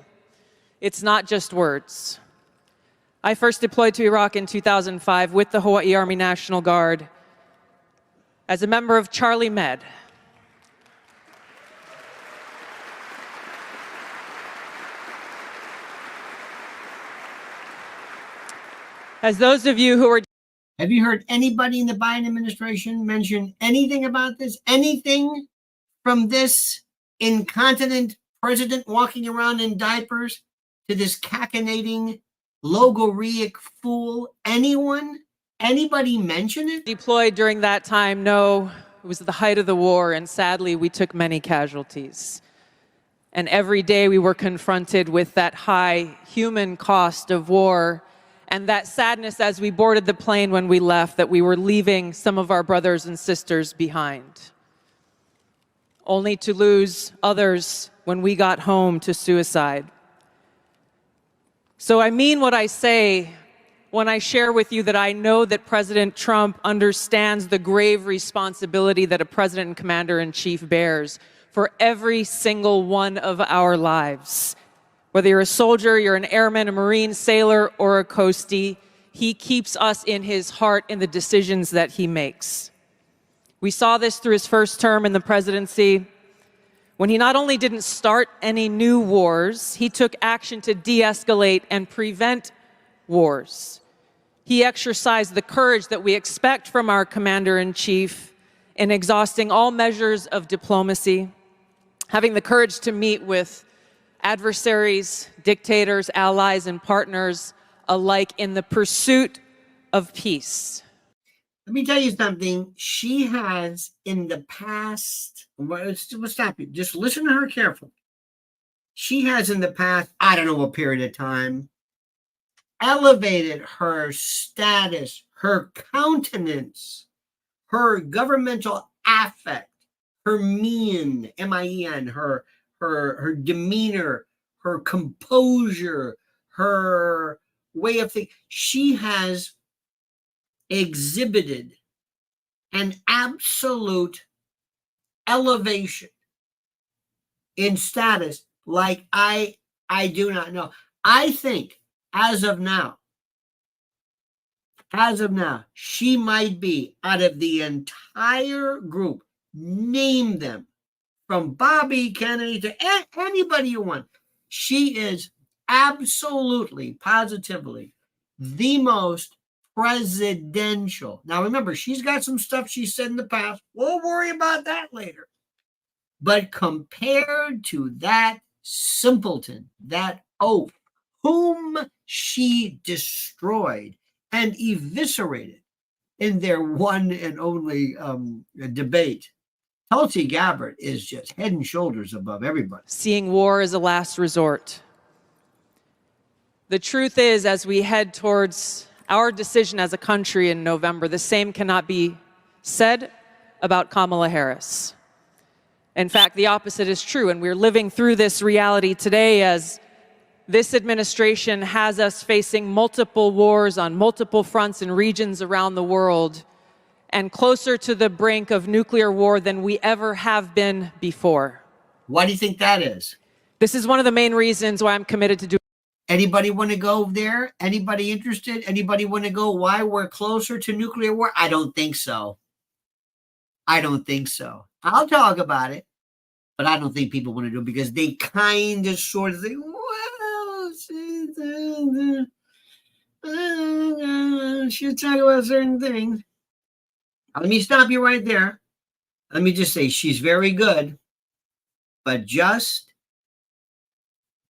Speaker 9: It's not just words. I first deployed to Iraq in 2005 with the Hawaii Army National Guard as a member of Charlie Med. As those of you who are...
Speaker 1: Have you heard anybody in the Biden administration mention anything about this? Anything from this incontinent president walking around in diapers to this cachinnating, logorrheic fool? Anyone? Anybody mention it?
Speaker 9: Deployed during that time? No, it was the height of the war, and sadly, we took many casualties. And every day we were confronted with that high human cost of war and that sadness as we boarded the plane when we left, that we were leaving some of our brothers and sisters behind, only to lose others when we got home to suicide. So I mean what I say when I share with you that I know that President Trump understands the grave responsibility that a president and commander-in-chief bears for every single one of our lives. Whether you're a soldier, you're an airman, a Marine, sailor, or a coastie, he keeps us in his heart in the decisions that he makes. We saw this through his first term in the presidency, when he not only didn't start any new wars, he took action to de-escalate and prevent wars. He exercised the courage that we expect from our commander-in-chief in exhausting all measures of diplomacy, having the courage to meet with adversaries, dictators, allies, and partners alike in the pursuit of peace.
Speaker 1: Let me tell you something. She has in the past, let's stop you. Just listen to her carefully. She has in the past, I don't know what period of time, elevated her status, her countenance, her governmental affect, her mien, M-I-E-N, her demeanor, her composure, her way of thinking. She has exhibited an absolute elevation in status like I do not know. I think as of now, she might be, out of the entire group, name them, from Bobby Kennedy to anybody you want, she is absolutely, positively the most presidential. Now remember, she's got some stuff she said in the past. We'll worry about that later. But compared to that simpleton, that oaf, whom she destroyed and eviscerated in their one and only debate, Tulsi Gabbard is just head and shoulders above everybody.
Speaker 9: Seeing war as a last resort. The truth is, as we head towards our decision as a country in November, the same cannot be said about Kamala Harris. In fact, the opposite is true, and we're living through this reality today as this administration has us facing multiple wars on multiple fronts and regions around the world, and closer to the brink of nuclear war than we ever have been before.
Speaker 1: Why do you think that is?
Speaker 9: This is one of the main reasons why I'm committed to do.
Speaker 1: Anybody want to go there? Anybody interested? Anybody want to go why we're closer to nuclear war? I don't think so. I don't think so. I'll talk about it, but I don't think people want to do it because they kind of sort of think, well, she'll talk about certain things. Let me stop you right there. Let me just say she's very good, but just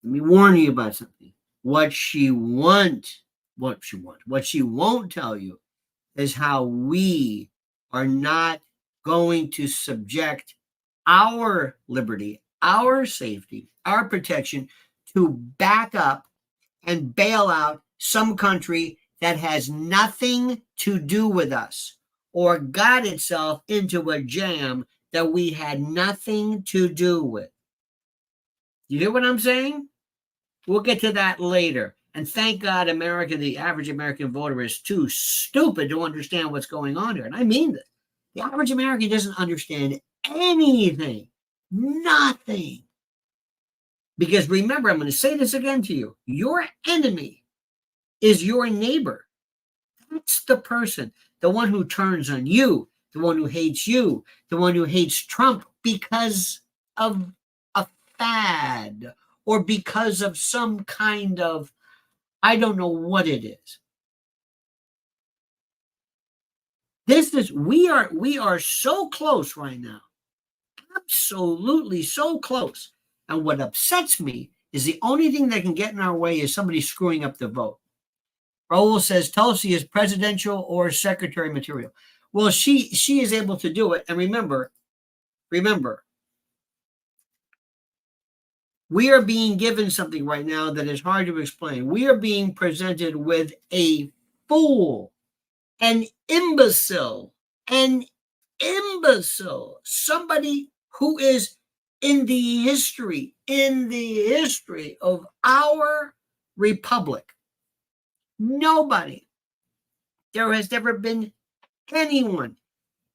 Speaker 1: let me warn you about something. What she won't tell you is how we are not going to subject our liberty, our safety, our protection to back up and bail out some country that has nothing to do with us or got itself into a jam that we had nothing to do with. You hear what I'm saying? We'll get to that later. And thank God America, the average American voter, is too stupid to understand what's going on here. And I mean this. The average American doesn't understand anything. Nothing. Because remember, I'm going to say this again to you. Your enemy is your neighbor. That's the person, the one who turns on you, the one who hates you, the one who hates Trump because of a fad or because of some kind of, I don't know what it is. We are so close right now. Absolutely so close. And what upsets me is the only thing that can get in our way is somebody screwing up the vote. Raul says Tulsi is presidential or secretary material. Well, she is able to do it. And remember, we are being given something right now that is hard to explain. We are being presented with a fool, an imbecile, somebody who is in the history of our republic. Nobody. There has never been anyone,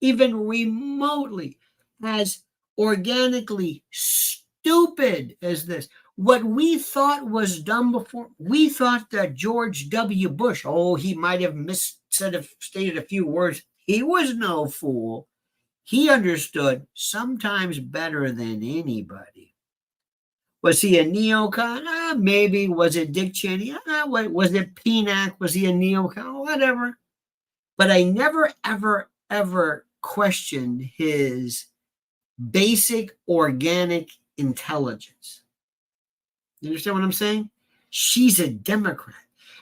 Speaker 1: even remotely, as organically stupid as this. What we thought was done before, we thought that George W. Bush, he might have stated a few words. He was no fool. He understood sometimes better than anybody. Was he a neocon? Maybe. Was it Dick Cheney? Was it PNAC? Was he a neocon? Whatever. But I never, ever, ever questioned his basic organic intelligence. You understand what I'm saying? She's a Democrat.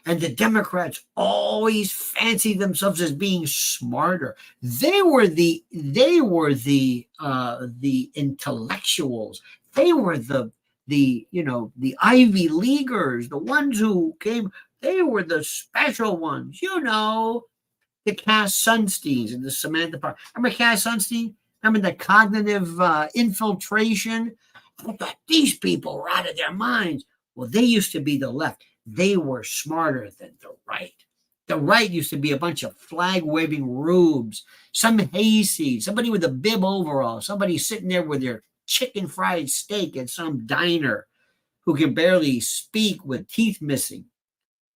Speaker 1: And the Democrats always fancy themselves as being smarter. They were the intellectuals. They were the Ivy Leaguers, the ones who came. They were the special ones. The Cass Sunsteins and the Samantha Power. Remember Cass Sunstein? Remember the cognitive infiltration? I thought these people were out of their minds. Well, they used to be the left. They were smarter than the right. The right used to be a bunch of flag-waving rubes, some hayseed, somebody with a bib overall, somebody sitting there with their chicken fried steak at some diner who can barely speak with teeth missing,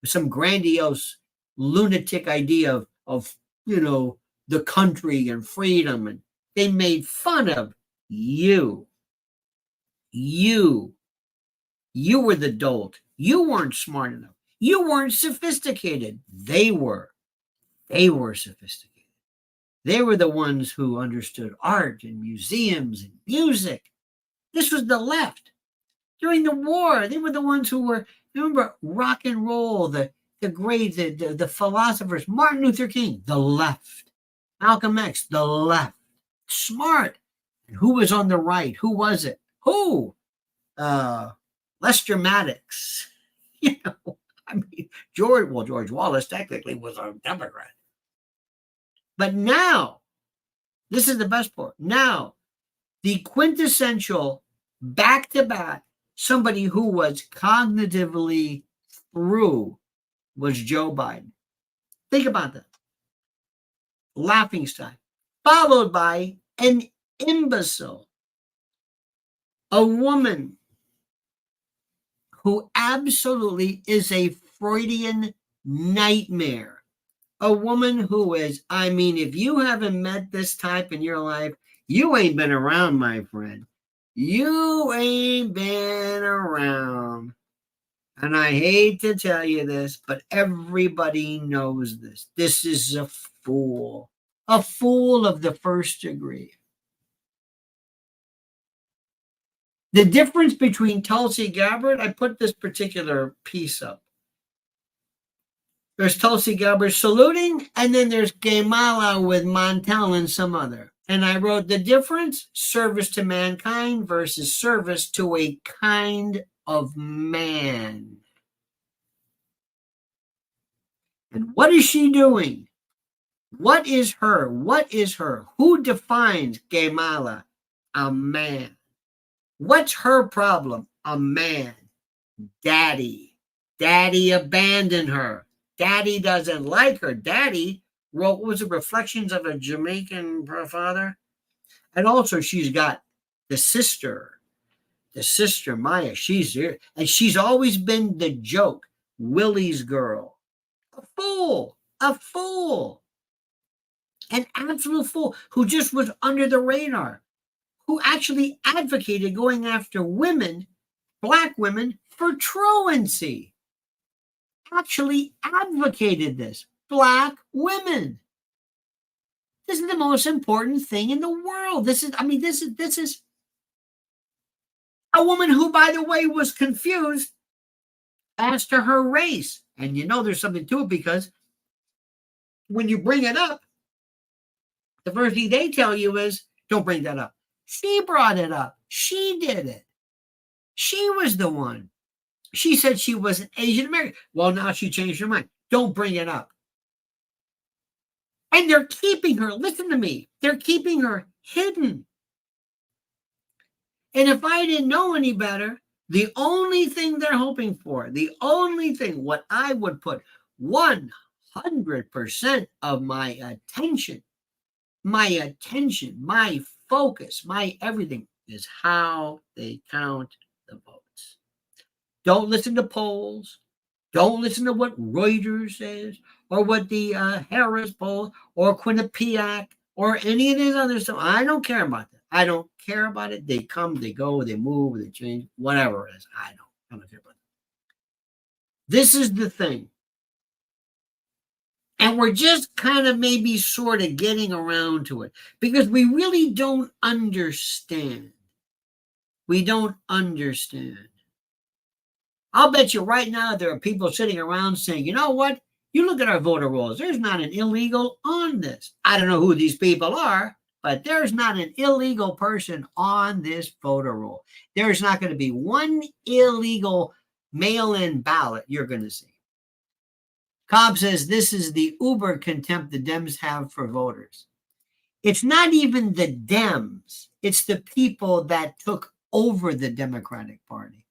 Speaker 1: with some grandiose lunatic idea of the country and freedom. And they made fun of you. You were the dolt. You weren't smart enough. You weren't sophisticated. They were. They were sophisticated. They were the ones who understood art and museums and music. This was the left. During the war, they were the ones who were, remember, rock and roll, the great, the philosophers, Martin Luther King, the left. Malcolm X, the left. Smart. And who was on the right? Who was it? Who? Lester Maddox. George Wallace technically was a Democrat. But now, this is the best part. Now, the quintessential back-to-back, somebody who was cognitively through was Joe Biden. Think about that. Laughingstock, followed by an imbecile, a woman who absolutely is a Freudian nightmare. A woman who is, if you haven't met this type in your life, you ain't been around, my friend. You ain't been around. And I hate to tell you this, but everybody knows this. This is a fool of the first degree. The difference between Tulsi Gabbard, I put this particular piece up. There's Tulsi Gabbard saluting, and then there's Kamala with Montel and some other. And I wrote the difference, service to mankind versus service to a kind of man. And what is she doing? What is her? Who defines Kamala? A man. What's her problem? A man. Daddy. Daddy abandoned her. Daddy doesn't like her. Daddy wrote, what was it, Reflections of a Jamaican Father? And also she's got the sister Maya. She's here. And she's always been the joke. Willie's girl. A fool. An absolute fool who just was under the radar. Who actually advocated going after women, black women, for truancy. Actually advocated this. Black women. This is the most important thing in the world. This is a woman who, by the way, was confused as to her race. And there's something to it, because when you bring it up, the first thing they tell you is, don't bring that up. She brought it up. She did it. She was the one. She said she was an Asian American. Well, now she changed her mind. Don't bring it up. And they're keeping her, listen to me, they're keeping her hidden. And if I didn't know any better, the only thing they're hoping for, what I would put 100% of my attention, my focus, my everything is how they count the votes. Don't listen to polls. Don't listen to what Reuters says or what the Harris poll or Quinnipiac or any of this other stuff. I don't care about that. I don't care about it. They come, they go, they move, they change, whatever it is. I don't care about it. This is the thing. And we're just kind of maybe sort of getting around to it because we really don't understand. We don't understand. I'll bet you right now there are people sitting around saying, you know what? You look at our voter rolls. There's not an illegal on this. I don't know who these people are, but there's not an illegal person on this voter roll. There's not going to be one illegal mail-in ballot you're going to see. Cobb says this is the uber contempt the Dems have for voters. It's not even the Dems. It's the people that took over the Democratic Party.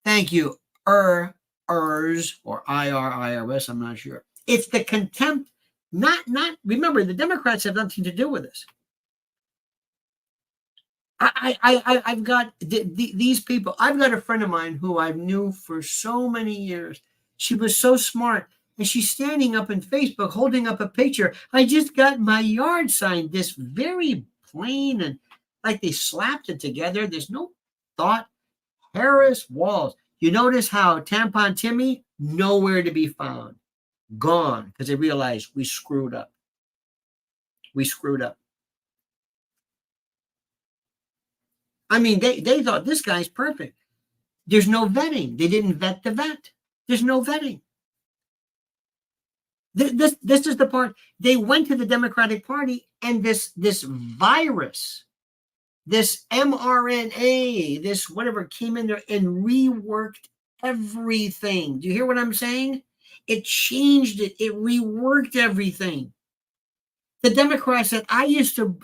Speaker 1: Thank you. ERS or IRS, I'm not sure. It's the contempt, not, remember, the Democrats have nothing to do with this. I've got these people. I've got a friend of mine who I've knew for so many years. She was so smart. And she's standing up in Facebook holding up a picture. I just got my yard sign. This very plain and like they slapped it together. There's no thought. Harris Walls. You notice how Tampon Timmy, nowhere to be found. Gone because they realized we screwed up. We screwed up. I mean, they thought this guy's perfect. There's no vetting. They didn't vet the vet. There's no vetting. This is the part. They went to the Democratic Party and this virus, this mRNA, this whatever came in there and reworked everything. Do you hear what I'm saying? It changed it. It reworked everything. The Democrats that I used to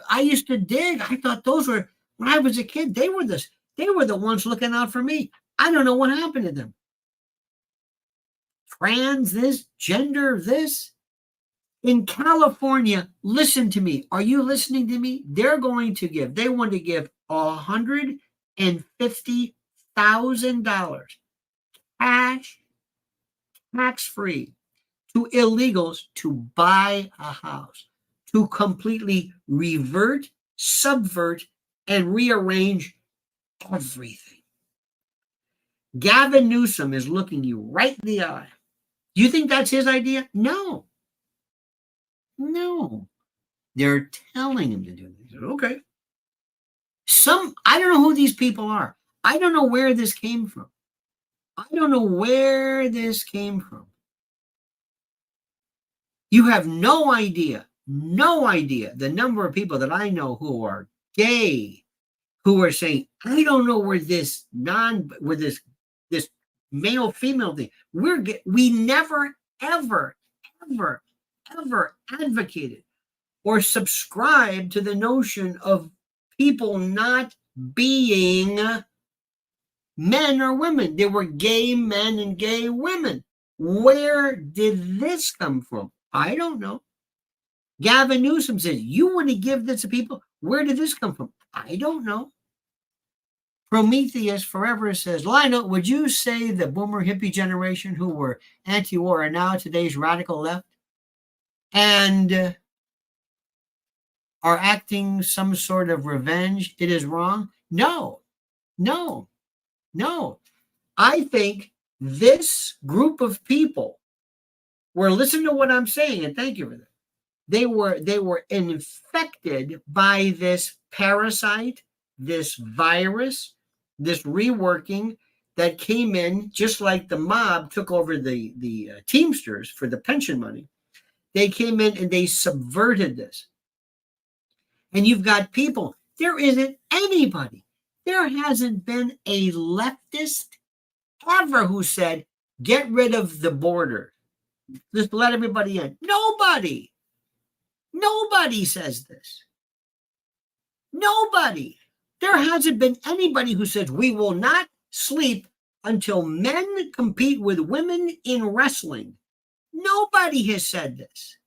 Speaker 1: dig. I thought those were, when I was a kid, they were the ones looking out for me. I don't know what happened to them. Trans this, gender this. In California, listen to me. Are you listening to me? They want to give $150,000 cash, tax-free, to illegals to buy a house, to completely revert, subvert, and rearrange everything. Gavin Newsom is looking you right in the eye. Do you think that's his idea? No. They're telling him to do this. Okay. I don't know who these people are. I don't know where this came from. You have no idea the number of people that I know who are gay, who are saying, I don't know where this male female thing. We never ever advocated or subscribed to the notion of people not being men or women. There were gay men and gay women. Where did this come from? I don't know. Gavin Newsom says, you want to give this to people? Where did this come from? I don't know. Prometheus Forever says, Lionel, would you say the boomer hippie generation who were anti-war are now today's radical left and are acting some sort of revenge? It is wrong? No. I think this group of people were, listen to what I'm saying, and thank you for that. They were infected by this parasite, this virus, this reworking that came in, just like the mob took over the Teamsters for the pension money. They came in and they subverted this. And you've got people, there isn't anybody, there hasn't been a leftist ever who said, get rid of the border. Just let everybody in. Nobody says this. Nobody. There hasn't been anybody who says we will not sleep until men compete with women in wrestling. Nobody has said this.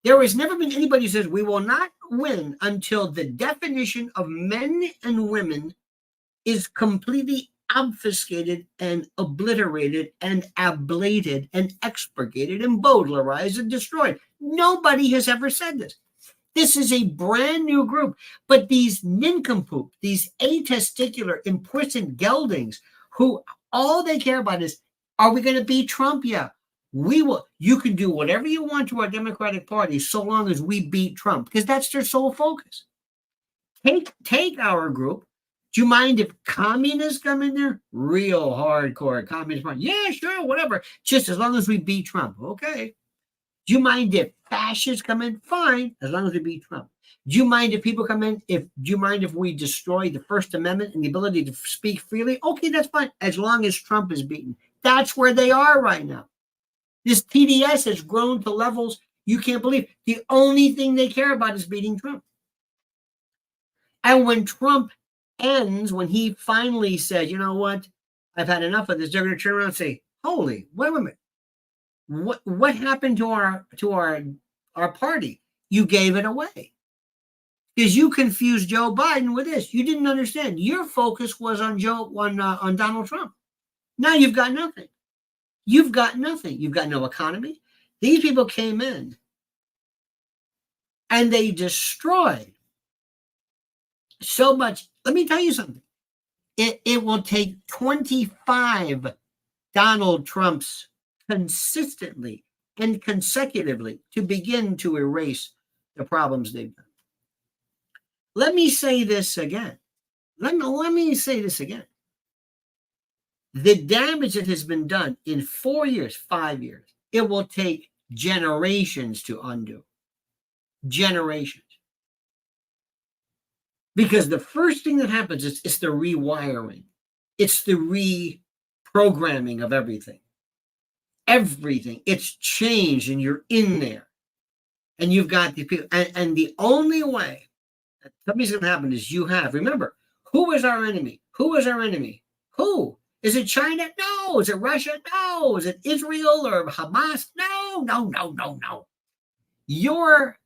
Speaker 1: There has never been anybody who says we will not win until the definition of men and women is completely obfuscated and obliterated and ablated and expurgated and bowdlerized and destroyed. Nobody has ever said this. This is a brand new group. But these nincompoops, these atesticular, imprisoned geldings, who all they care about is, are we going to beat Trump? Yeah, we will. You can do whatever you want to our Democratic Party so long as we beat Trump, because that's their sole focus. Take our group. Do you mind if communists come in there? Real hardcore communist party. Yeah, sure, whatever. Just as long as we beat Trump. Okay. Do you mind if fascists come in? Fine, as long as we beat Trump. Do you mind if people come in? Do you mind if we destroy the First Amendment and the ability to speak freely? Okay, that's fine, as long as Trump is beaten. That's where they are right now. This TDS has grown to levels you can't believe. The only thing they care about is beating Trump. And when Trump ends, when he finally says, you know what, I've had enough of this. They're going to turn around and say, holy, wait a minute. What happened to our party? You gave it away. Because you confused Joe Biden with this. You didn't understand. Your focus was on on Donald Trump. Now you've got nothing. You've got nothing. You've got no economy. These people came in and they destroyed so much. Let me tell you something. It will take 25 Donald Trumps consistently and consecutively to begin to erase the problems they've done. Let me say this again. Let me say this again. The damage that has been done in 4 years, 5 years, it will take generations to undo. Generations. Because the first thing that happens is it's the rewiring. It's the reprogramming of everything. Everything. It's changed and you're in there. And you've got the people. And the only way that something's going to happen is you have. Remember, who is our enemy? Who is our enemy? Who? Is it China? No. Is it Russia? No. Is it Israel or Hamas? No. Your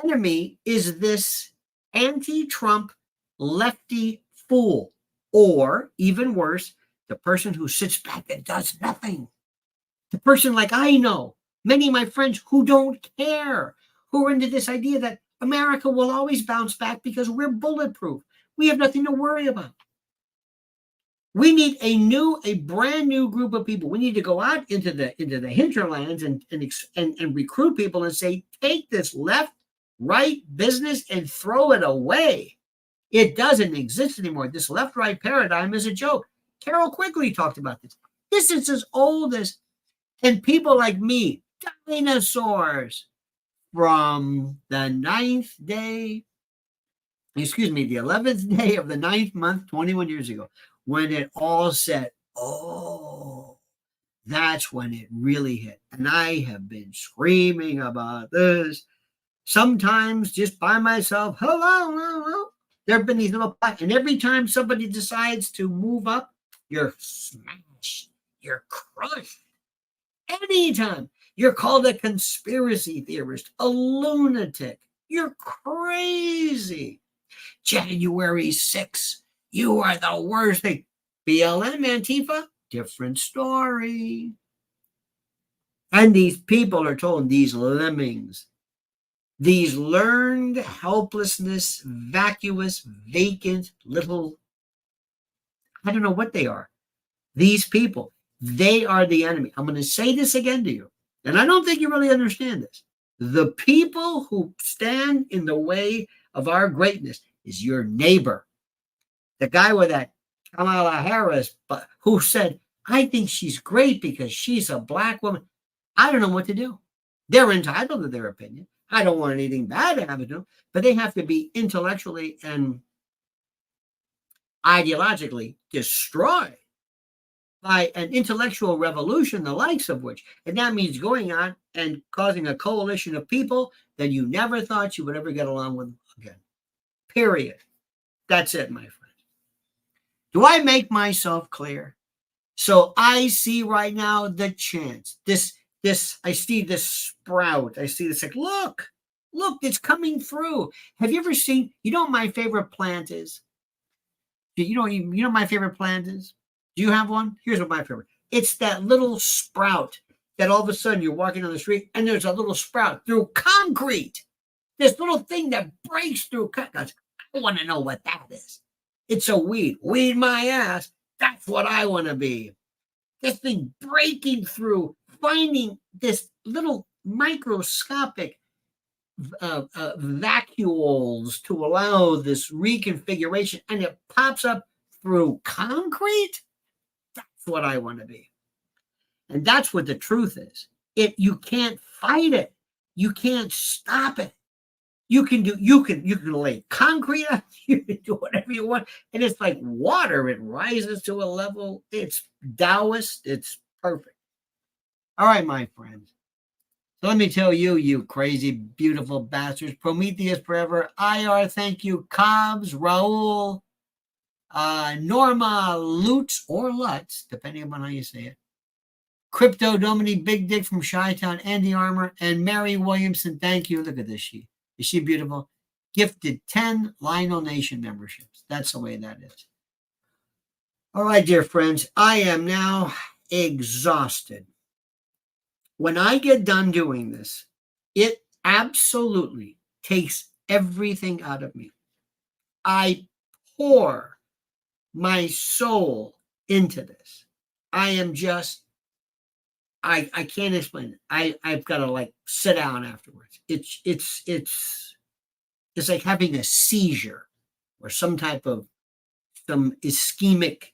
Speaker 1: enemy is this anti-Trump lefty fool, or even worse, the person who sits back and does nothing. The person like I know, many of my friends who don't care, who are into this idea that America will always bounce back because we're bulletproof. We have nothing to worry about. We need a brand new group of people. We need to go out into the hinterlands and recruit people and say, take this left, right business and throw it away. It doesn't exist anymore. This left-right paradigm is a joke. Carol Quigley talked about this. This is as old as, and people like me, dinosaurs from the 11th day of the 9th month, 21 years ago, when it all said, oh, that's when it really hit. And I have been screaming about this, sometimes just by myself. Hello. There have been these little, and every time somebody decides to move up, you're smashed, you're crushed. Anytime you're called a conspiracy theorist, a lunatic, you're crazy. January 6th, you are the worst thing. BLM, Antifa, different story. And these people are told, these lemmings, these learned helplessness, vacuous, vacant little, I don't know what they are. These people, they are the enemy. I'm going to say this again to you, and I don't think you really understand this. The people who stand in the way of our greatness is your neighbor. The guy with that Kamala Harris, who said, I think she's great because she's a black woman. I don't know what to do. They're entitled to their opinion. I don't want anything bad to happen to them, but they have to be intellectually and ideologically destroyed by an intellectual revolution, the likes of which, and that means going on and causing a coalition of people that you never thought you would ever get along with again. Period. That's it, my friend. Do I make myself clear? So I see right now the chance. I see this sprout. I see this like, look, it's coming through. Have you ever seen, you know what my favorite plant is? You know what my favorite plant is? Do you have one? Here's what my favorite. It's that little sprout that all of a sudden you're walking on the street and there's a little sprout through concrete. This little thing that breaks through concrete. I want to know what that is. It's a weed. Weed my ass. That's what I want to be. This thing breaking through, finding this little microscopic vacuoles to allow this reconfiguration, and it pops up through concrete. That's what I want to be. And that's what the truth is. You can't fight it. You can't stop it. You can lay concrete on, you can do whatever you want. And it's like water. It rises to a level. It's Taoist. It's perfect. All right, my friends. So let me tell you, you crazy, beautiful bastards. Prometheus forever. IR, thank you. Cobbs, Raul, Norma Lutz or Lutz, depending upon how you say it. Crypto Dominique Big Dick from Chi-Town, Andy Armour, and Mary Williamson. Thank you. Look at this sheet. Is she beautiful? Gifted 10 Lionel Nation memberships. That's the way that is. All right, dear friends, I am now exhausted. When I get done doing this, it absolutely takes everything out of me. I pour my soul into this. I am just, I can't explain it. I've got to like sit down afterwards. It's like having a seizure or some type of some ischemic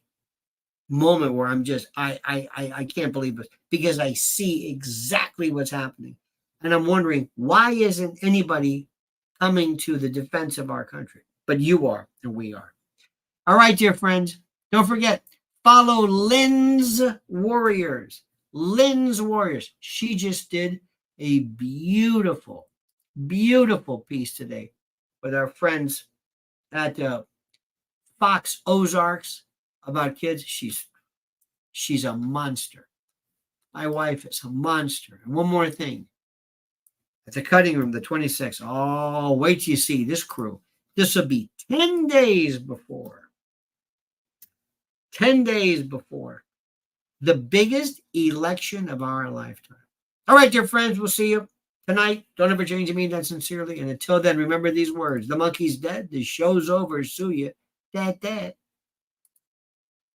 Speaker 1: moment where I'm just, I can't believe it because I see exactly what's happening. And I'm wondering, why isn't anybody coming to the defense of our country? But you are, and we are. All right, dear friends, don't forget, follow Lynn's Warriors. Lynn's Warriors. She just did a beautiful, beautiful piece today with our friends at Fox Ozarks about kids. She's a monster. My wife is a monster. And one more thing. At the cutting room, the 26th. Oh, wait till you see this crew. This will be 10 days before. 10 days before the biggest election of our lifetime. All right, dear friends, we'll see you tonight. Don't ever change the mean that sincerely. And until then, remember these words. The monkey's dead. The show's over. Sue you. That.